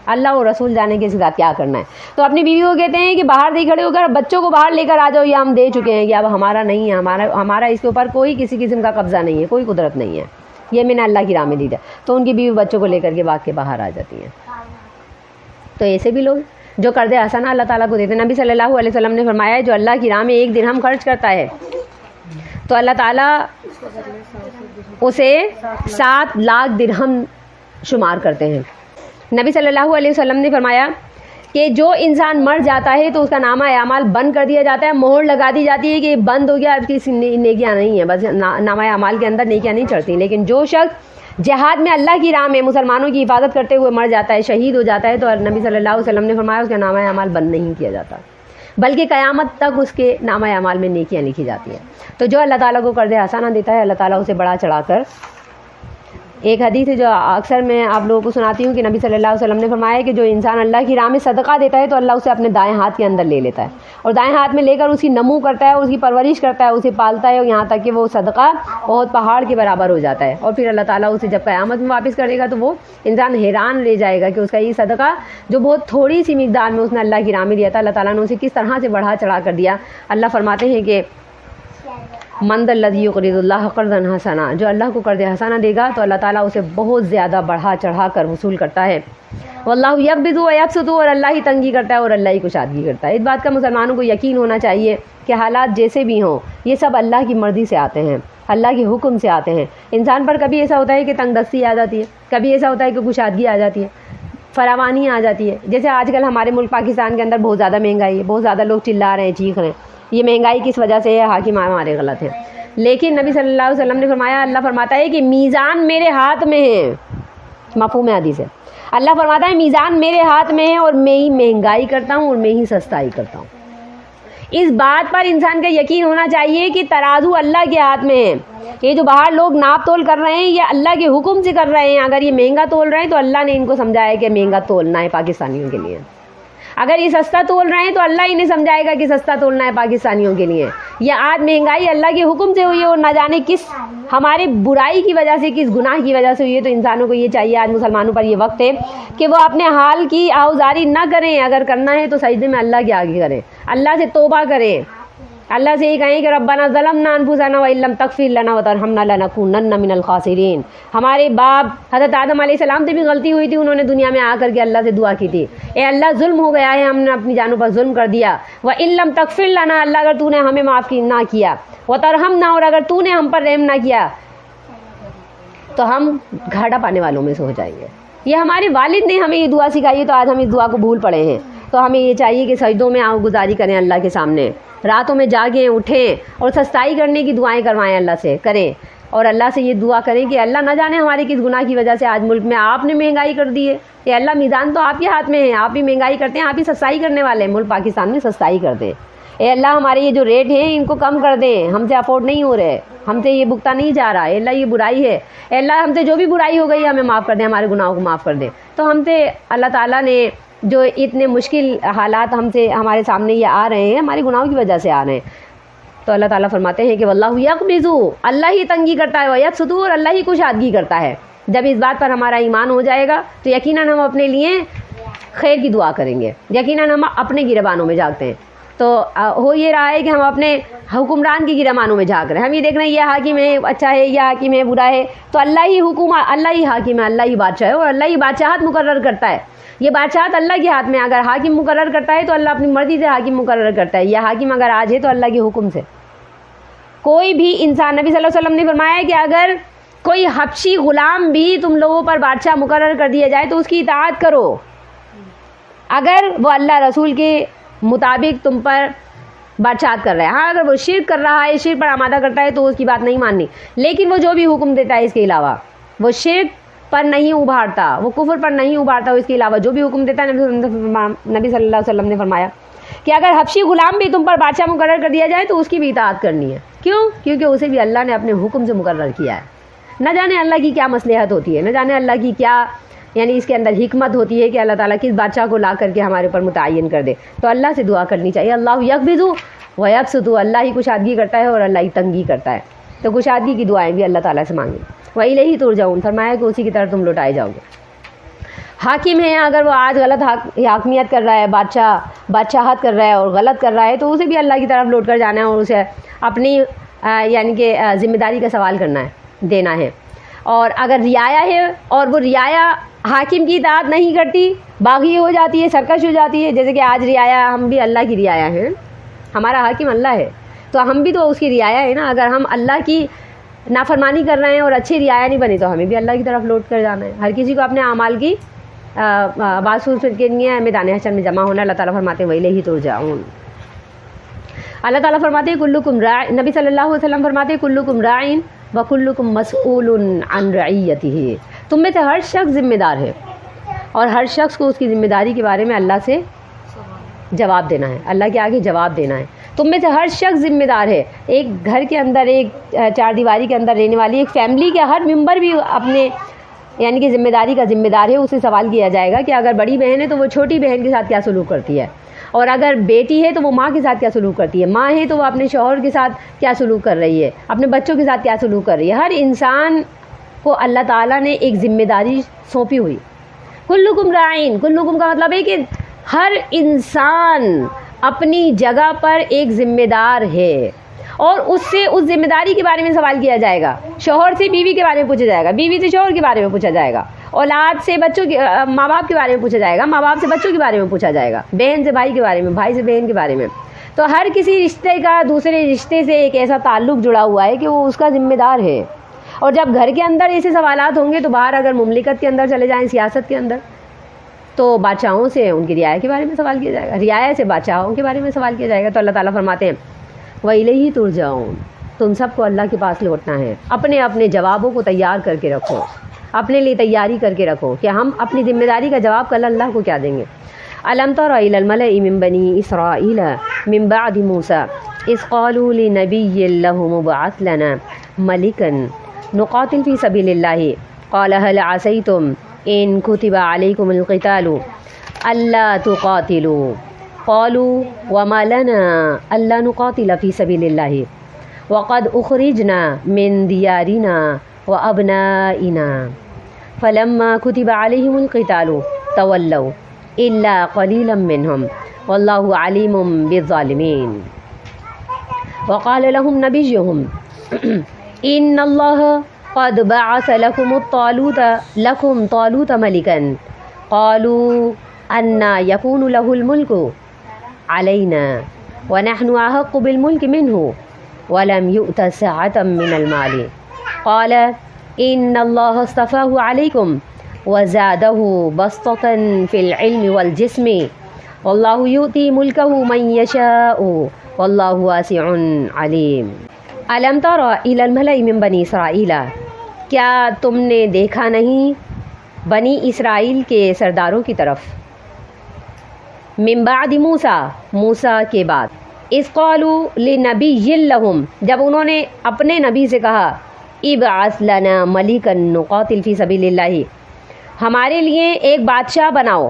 اللہ اور رسول جانے کے اس کے ساتھ کیا کرنا ہے. تو اپنی بیوی کو کہتے ہیں کہ باہر نہیں کھڑے ہو کر بچوں کو باہر لے کر آ جاؤ, یہ ہم دے چکے ہیں, کہ اب ہمارا نہیں ہے, ہمارا اس کے اوپر کوئی کسی قسم کا قبضہ نہیں ہے, کوئی قدرت نہیں ہے, یہ میں نے اللہ کی راہ میں دی ہے. تو ان کی بیوی بچوں کو لے کر کے بھاگ کے باہر آ جاتی ہیں. تو ایسے بھی لوگ جو قرض حسنہ اللہ تعالیٰ کو دیتے ہیں. نبی صلی اللہ علیہ وسلم نے فرمایا ہے جو اللہ کی راہ میں 1 درہم خرچ کرتا ہے تو اللہ تعالیٰ اسے 7 لاکھ درہم شمار کرتے ہیں. نبی صلی اللہ علیہ وسلم نے فرمایا کہ جو انسان مر جاتا ہے تو اس کا نامہ اعمال بند کر دیا جاتا ہے, مہر لگا دی جاتی ہے کہ بند ہو گیا, اب کی نیکیاں نہیں ہیں, بس نامہ اعمال کے اندر نیکیاں نہیں چڑھتی. لیکن جو شخص جہاد میں اللہ کی راہ میں مسلمانوں کی حفاظت کرتے ہوئے مر جاتا ہے, شہید ہو جاتا ہے, تو نبی صلی اللہ علیہ وسلم نے فرمایا اس کا نامہ اعمال بند نہیں کیا جاتا, بلکہ قیامت تک اس کے نامہ اعمال میں نیکیاں لکھی جاتی ہیں. تو جو اللہ تعالیٰ کو قرض حسنہ دیتا ہے اللہ تعالیٰ اسے بڑا چڑھا کر. ایک حدیث ہے جو اکثر میں آپ لوگوں کو سناتی ہوں کہ نبی صلی اللہ علیہ وسلم نے فرمایا کہ جو انسان اللہ کی راہ میں صدقہ دیتا ہے تو اللہ اسے اپنے دائیں ہاتھ کے اندر لے لیتا ہے, اور دائیں ہاتھ میں لے کر اس کی نمو کرتا ہے, اس کی پرورش کرتا ہے, اسے پالتا ہے, یہاں تک کہ وہ صدقہ بہت پہاڑ کے برابر ہو جاتا ہے. اور پھر اللہ تعالیٰ اسے جب قیامت میں واپس کرے گا تو وہ انسان حیران رہ جائے گا کہ اس کا یہ صدقہ جو بہت تھوڑی سی مقدار میں اس نے اللہ کی راہ میں دیا تھا, اللہ تعالیٰ نے اسے کس طرح سے بڑھا چڑھا کر دیا. اللہ فرماتے ہیں کہ من ذا الذی یقرض اللہ قرضا حسنا, جو اللہ کو قرض حسنہ دے گا تو اللہ تعالیٰ اسے بہت زیادہ بڑھا چڑھا کر وصول کرتا ہے. واللہ یقبض ویبسط, اور اللہ ہی تنگی کرتا ہے اور اللہ ہی کشادگی کرتا ہے. اس بات کا مسلمانوں کو یقین ہونا چاہیے کہ حالات جیسے بھی ہوں یہ سب اللہ کی مرضی سے آتے ہیں, اللہ کے حکم سے آتے ہیں. انسان پر کبھی ایسا ہوتا ہے کہ تنگ دستی آ جاتی ہے, کبھی ایسا ہوتا ہے کہ کشادگی آ جاتی ہے, فراوانی آ جاتی ہے. جیسے آج کل ہمارے ملک پاکستان کے اندر بہت زیادہ مہنگائی ہے, بہت زیادہ لوگ چلا رہے ہیں, چیخ رہے ہیں. یہ مہنگائی کس وجہ سے ہے؟ حاکم ہمارے غلط ہیں. لیکن نبی صلی اللہ علیہ وسلم نے فرمایا, اللہ فرماتا ہے کہ میزان میرے ہاتھ میں ہے. مفہوم حدیث ہے. اللہ فرماتا ہے میزان میرے ہاتھ میں ہے اور میں ہی مہنگائی کرتا ہوں اور میں ہی سستائی کرتا ہوں. اس بات پر انسان کا یقین ہونا چاہیے کہ ترازو اللہ کے ہاتھ میں ہے. یہ جو باہر لوگ ناپ تول کر رہے ہیں یہ اللہ کے حکم سے کر رہے ہیں. اگر یہ مہنگا تول رہے ہیں تو اللہ نے ان کو سمجھایا کہ مہنگا تولنا ہے پاکستانیوں کے لیے. اگر یہ سستا تول رہے ہیں تو اللہ انہیں سمجھائے گا کہ سستا تولنا ہے پاکستانیوں کے لیے. یہ آج مہنگائی اللہ کے حکم سے ہوئی ہے اور نہ جانے کس ہمارے برائی کی وجہ سے, کس گناہ کی وجہ سے ہوئی ہے. تو انسانوں کو یہ چاہیے, آج مسلمانوں پر یہ وقت ہے کہ وہ اپنے حال کی آؤزاری نہ کریں. اگر کرنا ہے تو سجدے میں اللہ کے آگے کریں, اللہ سے توبہ کریں, اللہ سے یہ کہیں کہ ربنا ظلمنا انفسنا وان لم تغفر لنا وترحمنا لنکونن من الخاسرین. ہمارے باپ حضرت آدم علیہ السلام سے بھی غلطی ہوئی تھی, انہوں نے دنیا میں آ کر کے اللہ سے دعا کی تھی, اے اللہ ظلم ہو گیا ہے, ہم نے اپنی جانوں پر ظلم کر دیا. وان لم تغفر لنا, اللہ اگر تو نے ہمیں معاف نہ کیا, وترحمنا, اور اگر تو نے ہم پر رحم نہ کیا تو ہم گھاٹا پانے والوں میں سے ہو جائیں گے. یہ ہمارے والد نے ہمیں یہ دعا سکھائی ہے, تو آج ہم اس دعا کو بھول پڑے ہیں. تو ہمیں یہ چاہیے کہ سجدوں میں آؤ گزاری کریں اللہ کے سامنے, راتوں میں جاگیں, اٹھیں اور سستائی کرنے کی دعائیں کروائیں اللہ سے کریں, اور اللہ سے یہ دعا کریں کہ اللہ نہ جانے ہمارے کس گناہ کی وجہ سے آج ملک میں آپ نے مہنگائی کر دی ہے. اے اللہ میزان تو آپ کے ہاتھ میں ہے, آپ ہی مہنگائی کرتے ہیں, آپ ہی سستائی کرنے والے ہیں. ملک پاکستان میں سستائی کر دیں. اے اللہ ہمارے یہ جو ریٹ ہیں ان کو کم کر دیں, ہم سے افورڈ نہیں ہو رہے, ہم سے یہ بھگتا نہیں جا رہا. اے اللہ یہ برائی ہے, اے اللہ ہم سے جو بھی برائی ہو گئی ہے ہمیں معاف کر دیں, ہمارے گناہوں کو معاف کر دیں. تو ہم سے اللہ تعالیٰ نے جو اتنے مشکل حالات ہمارے سامنے یہ آ رہے ہیں ہمارے گناہوں کی وجہ سے آ رہے ہیں. تو اللہ تعالیٰ فرماتے ہیں کہ واللہ یقبض, اللہ ہی تنگی کرتا ہے, ویبسط, اور اللہ ہی کشادگی کرتا ہے. جب اس بات پر ہمارا ایمان ہو جائے گا تو یقیناً ہم اپنے لیے خیر کی دعا کریں گے, یقیناً ہم اپنے گریبانوں میں جھانکتے ہیں. تو ہو یہ رہا ہے کہ ہم اپنے حکمران کی گریبانوں میں جھانک رہے ہیں. ہم یہ دیکھ رہے ہیں یہ حاکم ہے اچھا ہے, یہ حاکم ہے برا ہے. تو اللہ ہی حکومت, اللہ ہی حاکم ہے, اللہ ہی بادشاہ ہے, اور اللہ ہی بادشاہت مقرر کرتا ہے. یہ بادشاہت اللہ کے ہاتھ میں. اگر حاکم مقرر کرتا ہے تو اللہ اپنی مرضی سے حاکم مقرر کرتا ہے. یہ حاکم اگر آج ہے تو اللہ کے حکم سے. کوئی بھی انسان, نبی صلی اللہ علیہ وسلم نے فرمایا کہ اگر کوئی حبشی غلام بھی تم لوگوں پر بادشاہ مقرر کر دیا جائے تو اس کی اطاعت کرو, اگر وہ اللہ رسول کے مطابق تم پر بادشاہت کر رہا ہے. ہاں اگر وہ شرک کر رہا ہے, شرک پر آمادہ کرتا ہے تو اس کی بات نہیں ماننی, لیکن وہ جو بھی حکم دیتا ہے اس کے علاوہ وہ شرک پر نہیں ابھارتا, وہ کفر پر نہیں ابھارتا, اس کے علاوہ جو بھی حکم دیتا ہے. نبی صلی اللہ علیہ وسلم نے فرمایا کہ اگر حبشی غلام بھی تم پر بادشاہ مقرر کر دیا جائے تو اس کی بھی اطاعت کرنی ہے. کیوں؟ کیونکہ اسے بھی اللہ نے اپنے حکم سے مقرر کیا ہے. نہ جانے اللہ کی کیا مصلحت ہوتی ہے, نہ جانے اللہ کی کیا یعنی اس کے اندر حکمت ہوتی ہے کہ اللہ تعالیٰ کس بادشاہ کو لا کر کے ہمارے اوپر متعین کر دے. تو اللہ سے دعا کرنی چاہیے, اللہ یقبض ویبسط, اللہ ہی کشادگی کرتا ہے اور اللہ ہی تنگی کرتا ہے. تو کشادگی کی دعائیں بھی اللہ تعالیٰ سے مانگیں. وإلیہ ترجعون, فرمایا کہ اسی کی طرف تم لوٹائے جاؤ گے. حاکم ہے اگر وہ آج غلط حاکمیت کر رہا ہے، بادشاہت کر رہا ہے اور غلط کر رہا ہے، تو اسے بھی اللہ کی طرف لوٹ کر جانا ہے اور اسے اپنی یعنی کہ ذمہ داری کا سوال کرنا ہے، دینا ہے۔ اور اگر رعایا ہے اور وہ رعایا حاکم کی اطاعت نہیں کرتی، باغی ہو جاتی ہے، سرکش ہو جاتی ہے، جیسے کہ آج رعایا، ہم بھی اللہ کی رعایا ہیں، ہمارا حاکم اللہ ہے تو ہم بھی تو اس کی رعایا ہے نا۔ اگر ہم اللہ کی نافرمانی کر رہے ہیں اور اچھی رعایا نہیں بنی تو ہمیں بھی اللہ کی طرف لوٹ کر جانا ہے۔ ہر کسی کو اپنے اعمال کی بات سن کے نہیں ہے میدان حشر میں جمع ہونا۔ اللہ تعالیٰ فرماتے ہیں وَإِلَيْهِ تُرْجَعُونَ۔ اللہ تعالیٰ فرماتے ہیں کلکم راع، نبی صلی اللہ علیہ وسلم فرماتے ہیں کلکم راعٍ وکلکم مسئول عن رعیتہ، تم میں سے ہر شخص ذمہ دار ہے اور ہر شخص کو اس کی ذمہ داری کے بارے میں اللہ سے جواب دینا ہے، اللہ کے آگے جواب دینا ہے۔ تم میں سے ہر شخص ذمہ دار ہے۔ ایک گھر کے اندر، ایک چار دیواری کے اندر رہنے والی ایک فیملی کے ہر ممبر بھی اپنے یعنی کہ ذمہ داری کا ذمہ دار ہے۔ اسے سوال کیا جائے گا کہ اگر بڑی بہن ہے تو وہ چھوٹی بہن کے ساتھ کیا سلوک کرتی ہے، اور اگر بیٹی ہے تو وہ ماں کے ساتھ کیا سلوک کرتی ہے، ماں ہے تو وہ اپنے شوہر کے ساتھ کیا سلوک کر رہی ہے، اپنے بچوں کے ساتھ کیا سلوک کر رہی ہے۔ ہر انسان کو اللہ تعالیٰ نے ایک ذمہ داری سونپی ہوئی۔ کلکم راعین، کلکم کا مطلب ہے کہ ہر انسان اپنی جگہ پر ایک ذمہ دار ہے اور اس سے اس ذمہ داری کے بارے میں سوال کیا جائے گا۔ شوہر سے بیوی کے بارے میں پوچھا جائے گا، بیوی سے شوہر کے بارے میں پوچھا جائے گا، اولاد سے بچوں کے ماں باپ کے بارے میں پوچھا جائے گا، ماں باپ سے بچوں کے بارے میں پوچھا جائے گا، بہن سے بھائی کے بارے میں، بھائی سے بہن کے بارے میں۔ تو ہر کسی رشتے کا دوسرے رشتے سے ایک ایسا تعلق جڑا ہوا ہے کہ وہ اس کا ذمہ دار ہے۔ اور جب گھر کے اندر ایسے سوالات ہوں گے تو باہر اگر مملکت کے اندر چلے جائیں، سیاست کے اندر، تو بادشاہوں سے ان کی رعایا کے بارے میں سوال کیا جائے گا، رعایا سے بادشاہوں کے بارے میں سوال کیا جائے گا۔ تو اللہ تعالیٰ فرماتے ہیں وَإِلَيْهِ تُرْجَعُونَ، تم سب کو اللہ کے پاس لوٹنا ہے۔ اپنے اپنے جوابوں کو تیار کر کے رکھو، اپنے لیے تیاری کر کے رکھو کہ ہم اپنی ذمہ داری کا جواب کل اللہ کو کیا دیں گے۔ أَلَمْ تَرَ إِلَى الْمَلَإِ مِنْ بَنِي إِسْرَائِيلَ مِنْ بَعْدِ مُوسَىٰ إِذْ قَالُوا لِنَبِيٍّ لَهُ ابْعَثْ لَنَا مَلِكًا نُقَاتِلْ فِي سَبِيلِ اللَّهِ قَالَ هَلْ عَسَيْتُمْ إِنْ كُتِبَ عَلَيْكُمُ الْقِتَالُ أَلَّا تُقَاتِلُوا قَالُوا وَمَا لَنَا أَلَّا نُقَاتِلَ فِي سَبِيلِ اللَّهِ وَقَدْ أُخْرِجْنَا مِنْ دِيَارِنَا وَأَبْنَائِنَا فَلَمَّا كُتِبَ عَلَيْهِمُ الْقِتَالُ تَوَلَّوْا إِلَّا قَلِيلًا مِّنْهُمْ وَاللَّهُ عَلِيمٌ بِالظَّالِمِينَ وَقَالَ لَهُمْ نَبِيُّهُمْ إِنَّ اللَّهَ قَدْ بَعَثَ لَكُمْ طَالُوتَ مَلِكًا قَالُوا أَنَّىٰ يَكُونُ لَهُ الْمُلْكُ عَلَيْنَا وَنَحْنُ أَحَقُّ بِالْمُلْكِ مِنْهُ وَلَمْ يُؤْتَ سَعَةً مِّنَ الْمَالِ قَالَ إِنَّ اللَّهَ اصْطَفَاهُ عَلَيْكُمْ وَزَادَهُ بَسْطَةً فِي الْعِلْمِ وَالْجِسْمِ وَاللَّهُ يُؤْتِي مُلْكَهُ مَن يَشَاءُ وَاللَّهُ وَاسِعٌ عَلِيمٌ۔ أَلَمْ تَرَ إِلَى الْمَلَإِ مِن بَنِي إِسْرَائِيلَ، کیا تم نے دیکھا نہیں بنی اسرائیل کے سرداروں کی طرف، من بعد موسیٰ، موسیٰ کے بعد، اذ قالوا لنبی لہم، جب انہوں نے اپنے نبی سے کہا ابعث لنا ملکا نقاتل فی سبیل اللہ، ہمارے لیے ایک بادشاہ بناؤ،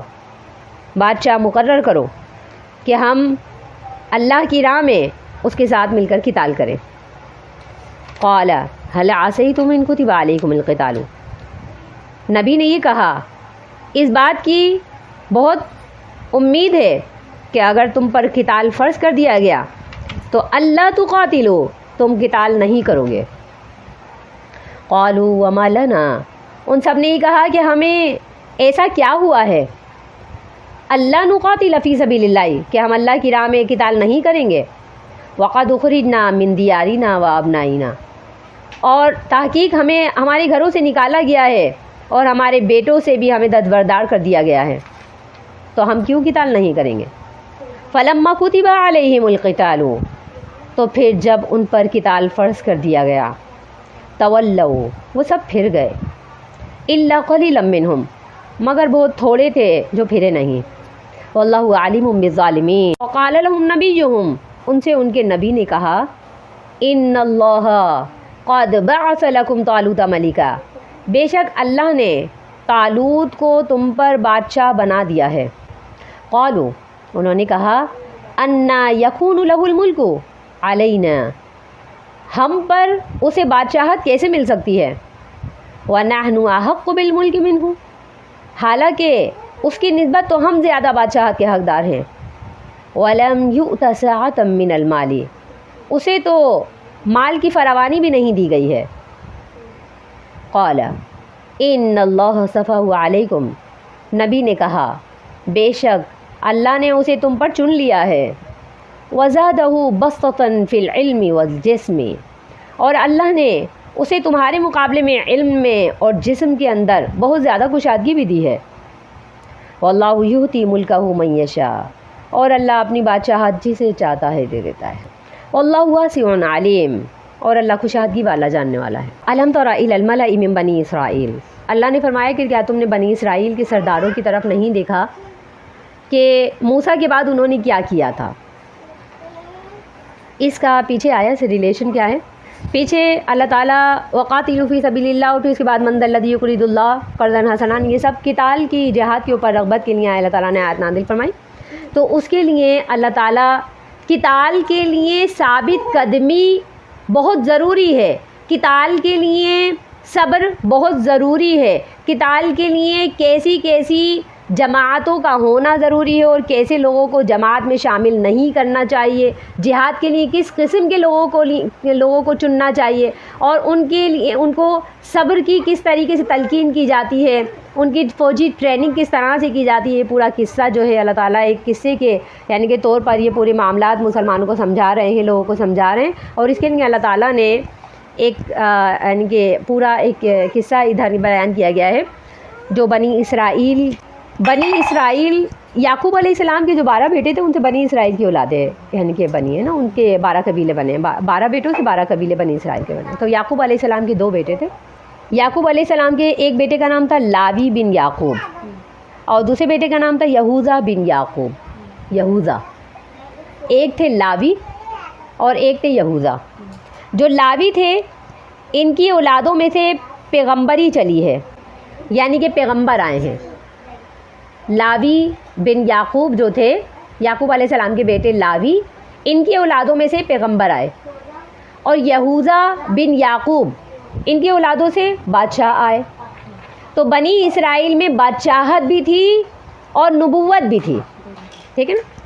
بادشاہ مقرر کرو کہ ہم اللہ کی راہ میں اس کے ساتھ مل کر قتال کریں۔ قال هل عصیتم ان کتب علیکم القتال، نبی نے یہ کہا اس بات کی بہت امید ہے کہ اگر تم پر قتال فرض کر دیا گیا تو اللہ تقاتلو، تم قتال نہیں کرو گے۔ قالوا وما لنا، ان سب نے یہ کہا کہ ہمیں ایسا کیا ہوا ہے، اللہ نقاتل فی سبیل اللہ، کہ ہم اللہ کی راہ میں قتال نہیں کریں گے۔ وقد اخرجنا من دیارنا وابنائنا، اور تحقیق ہمیں ہمارے گھروں سے نکالا گیا ہے اور ہمارے بیٹوں سے بھی ہمیں دستبردار کر دیا گیا ہے، تو ہم کیوں قتال نہیں کریں گے۔ فلما کتب علیہم القتال، تو پھر جب ان پر قتال فرض کر دیا گیا، تولوا، وہ سب پھر گئے، الا قلیلا منہم، مگر بہت تھوڑے تھے جو پھرے نہیں۔ واللہ علیم بالظالمین۔ وقال لهم نبیہم، ان سے ان کے نبی نے کہا ان اللہ قد بعث لکم طالوت ملکا، بے شک اللہ نے طالوت کو تم پر بادشاہ بنا دیا ہے۔ قالوا، انہوں نے کہا انا یکون لہ الملک علینا، ہم پر اسے بادشاہت کیسے مل سکتی ہے، وَنَحْنُ أَحَقُّ بِالْمُلْكِ مِنْهُ، حالانکہ اس کی نسبت تو ہم زیادہ بادشاہت کے حقدار ہیں. وَلَمْ يُؤْتَ سَعَةً مِّنَ الْمَالِ، اسے تو مال کی فراوانی بھی نہیں دی گئی ہے. قال ان اللہ صفاہ علیکم، نبی نے کہا بے شک اللہ نے اسے تم پر چن لیا ہے. وزادہ بسطۃ فی العلم والجسم، اور اللہ نے اسے تمہارے مقابلے میں علم میں اور جسم کے اندر بہت زیادہ کشادگی بھی دی ہے. واللہ یؤتی ملکہ من یشاء، اور اللہ اپنی بادشاہت جسے چاہتا ہے دے دیتا ہے. واللہ واسع علیم، اور اللہ کشادگی والا جاننے والا ہے. الم تر الی الملأ من بنی اسرائیل، اللہ نے فرمایا کہ کیا تم نے بنی اسرائیل کے سرداروں کی طرف نہیں دیکھا کہ موسیٰ کے بعد انہوں نے کیا کیا تھا. اس کا پیچھے آیا سے ریلیشن کیا ہے؟ پیچھے اللہ تعالیٰ وقاتلوا فی سبیل اللہ، اور پھر اس کے بعد من ذا الذی یقرض اللہ قرضا حسنا، یہ سب قتال کی جہاد کے اوپر رغبت کے لیے اللہ تعالیٰ نے آیت نازل فرمائی. تو اس کے لیے اللہ تعالیٰ قتال کے لیے ثابت قدمی بہت ضروری ہے، قتال کے لیے صبر بہت ضروری ہے، قتال کے لیے کیسی کیسی جماعتوں کا ہونا ضروری ہے اور کیسے لوگوں کو جماعت میں شامل نہیں کرنا چاہیے، جہاد کے لیے کس قسم کے لوگوں کو چننا چاہیے، اور ان کے لیے ان کو صبر کی کس طریقے سے تلقین کی جاتی ہے، ان کی فوجی ٹریننگ کس طرح سے کی جاتی ہے. پورا قصہ جو ہے اللہ تعالیٰ ایک قصے کے یعنی کہ طور پر یہ پورے معاملات مسلمانوں کو سمجھا رہے ہیں، لوگوں کو سمجھا رہے ہیں. اور اس کے لیے اللہ تعالیٰ نے ایک یعنی کہ پورا ایک قصہ ادھر بیان کیا گیا ہے. جو بنی اسرائیل یعقوب علیہ السلام کے جو 12 بیٹے تھے، ان سے بنی اسرائیل کی اولادیں یعنی کہ بنی ہے نا، ان کے 12 قبیلے بنے ہیں، 12 بیٹوں سے 12 قبیلے بنی اسرائیل کے بنے. تو یعقوب علیہ السلام کے 2 بیٹے تھے. یعقوب علیہ السلام کے ایک بیٹے کا نام تھا لاوی بن یعقوب، اور دوسرے بیٹے کا نام تھا یہوذا بن یعقوب. یہوذا، ایک تھے لاوی اور ایک تھے یہوذا. جو لاوی تھے ان کی اولادوں میں سے پیغمبری چلی ہے، یعنی کہ پیغمبر آئے ہیں. لاوی بن یعقوب جو تھے، یعقوب علیہ السلام کے بیٹے لاوی، ان کی اولادوں میں سے پیغمبر آئے. اور یہوذا بن یعقوب، ان کی اولادوں سے بادشاہ آئے. تو بنی اسرائیل میں بادشاہت بھی تھی اور نبوت بھی تھی. ٹھیک ہے نا.